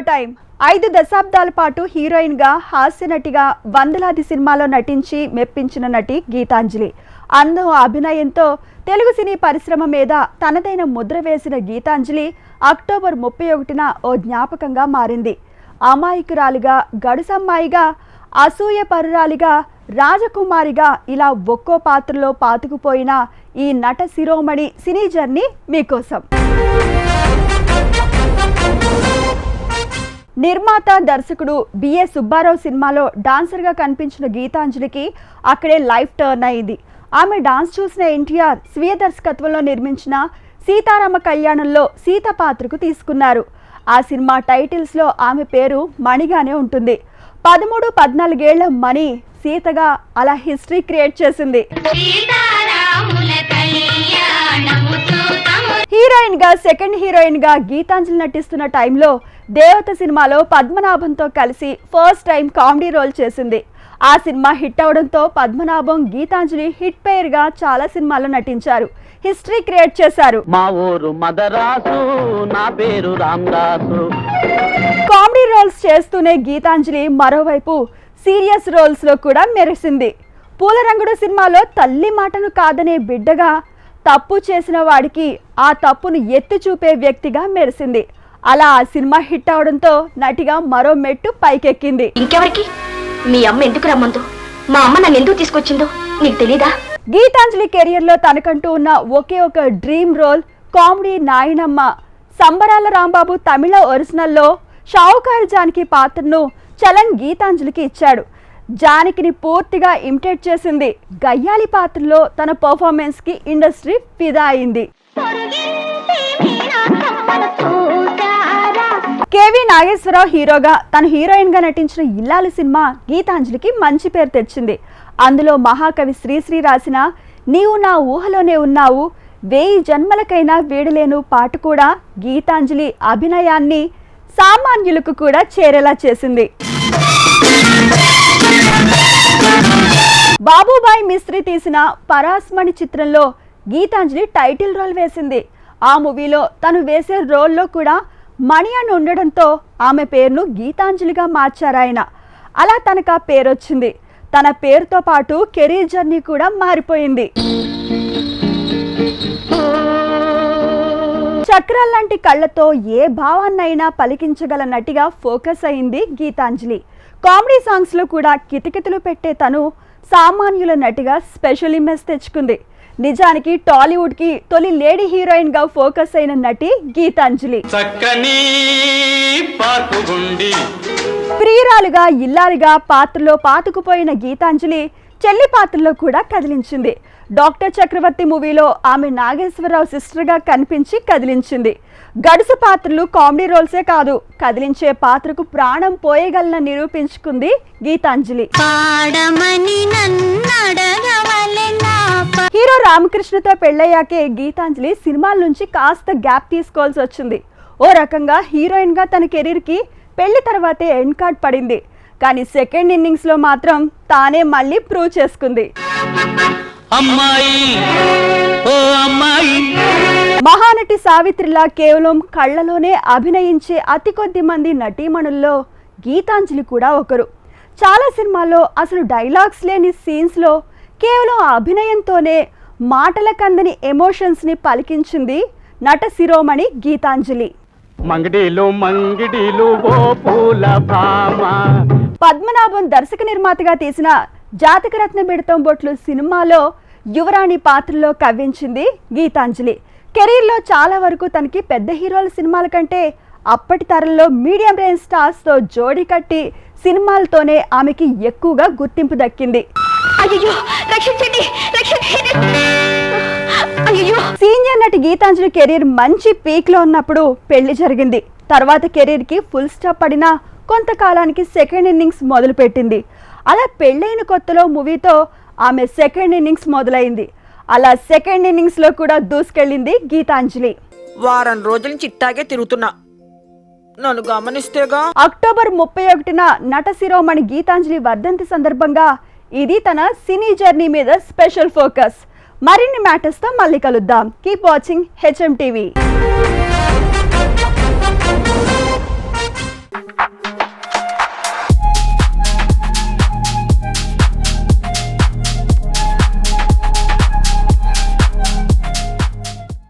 Time 5 దశాబ్దాల పాటు heroine గా హాస్య నటిగా వందలాది సినిమాల్లో నటించి మెప్పించిన నటి గీతాంజలి. అందం అభినయంతో తెలుగు సినీ పరిశ్రమ మీద తనదైన ముద్ర వేసిన గీతాంజలి అక్టోబర్ 31న ఓ జ్ఞాపకంగా మారింది. అమాయకురాలిగా, గడుసమ్మాయిగా, అసూయ పరురాలిగా, రాజకుమారిగా ఇలా ఒక్కో పాత్రలో పాతుకుపోయిన ఈ నట శిరోమణి సినీ జర్నీ మీకోసం. నిర్మాత, దర్శకుడు బిఏ సుబ్బారావు సినిమాలో డాన్సర్గా కనిపించిన గీతాంజలికి అక్కడే లైఫ్ టర్న్ అయింది. ఆమె డాన్స్ చూసిన ఎన్టీఆర్ స్వీయ దర్శకత్వంలో నిర్మించిన సీతారామ కళ్యాణంలో సీత పాత్రకు తీసుకున్నారు. ఆ సినిమా టైటిల్స్లో ఆమె పేరు మణిగానే ఉంటుంది. 13-14 ఏళ్ల మణి సీతగా అలా హిస్టరీ క్రియేట్ చేసింది. హీరోయిన్ గా, సెకండ్ హీరోయిన్ గా గీతాంజలి నటిస్తున్న టైంలో దేవత సినిమాలో పద్మనాభంతో కలిసి ఫస్ట్ టైం కామెడీ రోల్ చేసింది. ఆ సినిమా హిట్ అవడంతో పద్మనాభం, గీతాంజలి హిట్ పేర్ గా చాలా సినిమాల్లో నటించారు, హిస్టరీ క్రియేట్ చేశారు. మా ఊరు మదరాసు, నా పేరు రామదాసు. కామెడీ రోల్స్ చేస్తూనే గీతాంజలి మరోవైపు సీరియస్ రోల్స్ లో కూడా మెరిసింది. పూలరంగుడు సినిమాలో తల్లి మాటను కాదనే బిడ్డగా, తప్పు చేసిన వాడికి ఆ తప్పును ఎత్తి చూపే వ్యక్తిగా మెరిసింది. అలా ఆ సినిమా హిట్ అవడంతో నటిగా మరో మెట్టు పైకెక్కింది. ఇంకెవరికి మీ అమ్మ ఎందుకు రమ్మందో, మా అమ్మ నన్ను ఎందుకు తీసుకొచ్చిందో నీకు తెలీదా? గీతాంజలి కెరియర్ లో తనకంటూ ఉన్న ఒకే ఒక డ్రీమ్ రోల్ కామెడీ నాయనమ్మ. సంబరాల రాంబాబు తమిళ ఒరిజినల్లో షావుకారు జానకి పాత్రను చలన్ గీతాంజలికి ఇచ్చాడు. జానకిని పూర్తిగా ఇమిటేట్ చేసింది. గయ్యాలి పాత్రలో తన పర్ఫార్మెన్స్ కి ఇండస్ట్రీ ఫిదా అయింది. కేవి నాగేశ్వరరావు హీరోగా, తను హీరోయిన్ గా నటించిన ఇల్లాలు సినిమా గీతాంజలికి మంచి పేరు తెచ్చింది. అందులో మహాకవి శ్రీశ్రీ రాసిన నీవు నా ఊహలోనే ఉన్నావు, 1000 జన్మలకైనా వీడలేను పాట కూడా గీతాంజలి అభినయాన్ని సామాన్యులకు కూడా చేరేలా చేసింది. బాబుబాయ్ మిస్త్రీ తీసిన పరాస్మణి చిత్రంలో గీతాంజలి టైటిల్ రోల్ వేసింది. ఆ మూవీలో తను వేసే రోల్లో కూడా మణి అని ఉండడంతో ఆమె పేరును గీతాంజలిగా మార్చారాయన. అలా తనకు ఆ పేరు వచ్చింది. తన పేరుతో పాటు కెరీర్ జర్నీ కూడా మారిపోయింది. చక్రాల్లాంటి కళ్ళతో ఏ భావాన్నైనా పలికించగల నటిగా ఫోకస్ అయింది గీతాంజలి. కామెడీ సాంగ్స్ లో కూడా కితకితలు పెట్టే తను సామాన్యుల నటిగా స్పెషల్ ఇమేజ్ తెచ్చుకుంది. నిజానికి టాలీవుడ్ కి తొలి లేడీ హీరోయిన్ గా ఫోకస్ అయిన నటి గీతాంజలి. ప్రియురాలుగా, ఇల్లాలుగా పాత్రలో పాతుకుపోయిన గీతాంజలి చెల్లి పాత్రలో కూడా కదిలించింది. డాక్టర్ చక్రవర్తి మూవీలో ఆమె నాగేశ్వరరావు సిస్టర్ గా కనిపించి కదిలించింది. గడుసు పాత్రలు, కామెడీ రోల్సే కాదు, కదిలించే పాత్రకు ప్రాణం పోయగలన నిరూపించుకుంది గీతాంజలి. హీరో రామకృష్ణతో పెళ్ళయ్యాకే గీతాంజలి సినిమాల నుంచి కాస్త గ్యాప్ తీసుకోవాల్సి వచ్చింది. ఓ రకంగా హీరోయిన్ గా తన కెరీర్ కి పెళ్లి తర్వాతే ఎండ్ కార్డ్ పడింది. కానీ సెకండ్ ఇన్నింగ్స్ లో మాత్రం తానే మళ్ళీ ప్రూవ్ చేసుకుంది. మహానటి సావిత్రిలా కేవలం కళ్ళలోనే అభినయించే అతి కొద్ది మంది నటీమణుల్లో గీతాంజలి కూడా ఒకరు. చాలా సినిమాల్లో అసలు డైలాగ్స్ లేని సీన్స్ లో కేవలం అభినయంతోనే మాటల కందని ఎమోషన్స్ ని పలికించింది నట శిరోమణి గీతాంజలి. పద్మనాభం దర్శక నిర్మాతగా తీసిన జాతకరత్న బిడతం బొట్లు సినిమాలో యువరాణి పాత్రలో కవ్వించింది గీతాంజలి. కెరీర్ లో చాలా వరకు తనకి పెద్ద హీరోల సినిమాల కంటే అప్పటి తరంలో మీడియం రేంజ్ స్టార్స్ తో జోడీ కట్టి సినిమాలతోనే ఆమెకి ఎక్కువగా గుర్తింపు దక్కింది. సీనియర్ నటి గీతాంజలి కెరీర్ మంచి పీక్ లో ఉన్నప్పుడు పెళ్లి జరిగింది. తర్వాత కెరీర్ కి ఫుల్ స్టాప్ పడినా కొంతకాలానికి సెకండ్ ఇన్నింగ్స్ మొదలు పెట్టింది. అలా పెళ్ళైన కొత్తలో మూవీతో ఆమె సెకండ్ ఇన్నింగ్స్ మొదలైంది. అలా సెకండ్ ఇన్నింగ్స్ లో కూడా దూసుకెళ్ళింది గీతాంజలి. వారం రోజుల నుంచి ఇట్టాగే తిరుగుతున్నా, నన్ను గమనిస్తేగా. అక్టోబర్ 31న నట శిరోమణి గీతాంజలి వర్ధంతి సందర్భంగా ఇది తన సినీ జర్నీ మీద స్పెషల్ ఫోకస్. మరిన్ని మ్యాటర్స్ తో మళ్ళీ కలుద్దాం. Keep watching HM TV.